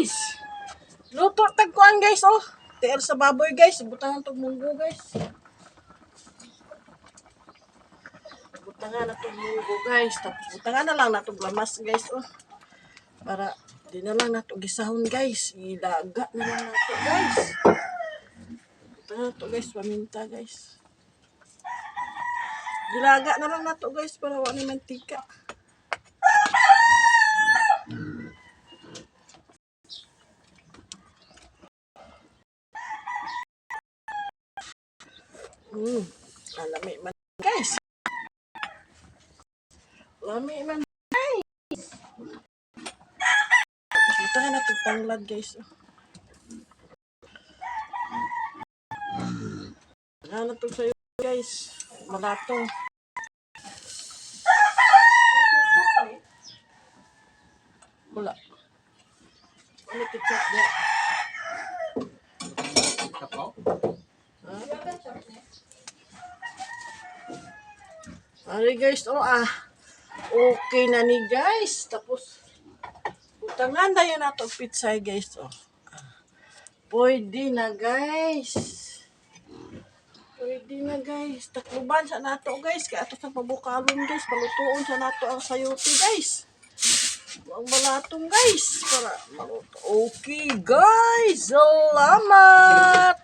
guys. Luto tagkuan guys oh. Tiil sa baboy guys. Butangan tog munggo guys. Butangan na tog munggo guys. Tapos butangan na lang na tog lamas guys oh. Para di na lang nato gisahon guys. Ilaga na lang nato guys. Butangan na to guys. Paminta guys. Gilaga na lang nato guys para wala ni mantika. Lami man guys. Lami man guys. Ito na natin tanglad guys. Ano to sa'yo guys. Malatong. Wala. Ano ketchup niya? Ari guys, oh okay na ni guys. Tapos, butangan na yun nato pizza guys, oh. Pwede na guys. Pwede na guys. Takluban sa nato guys. Kaya ito sa pabukalon guys. Palutuon sa nato ang sayuti guys. Ang balatong guys. Para maluto. Okay guys. Salamat.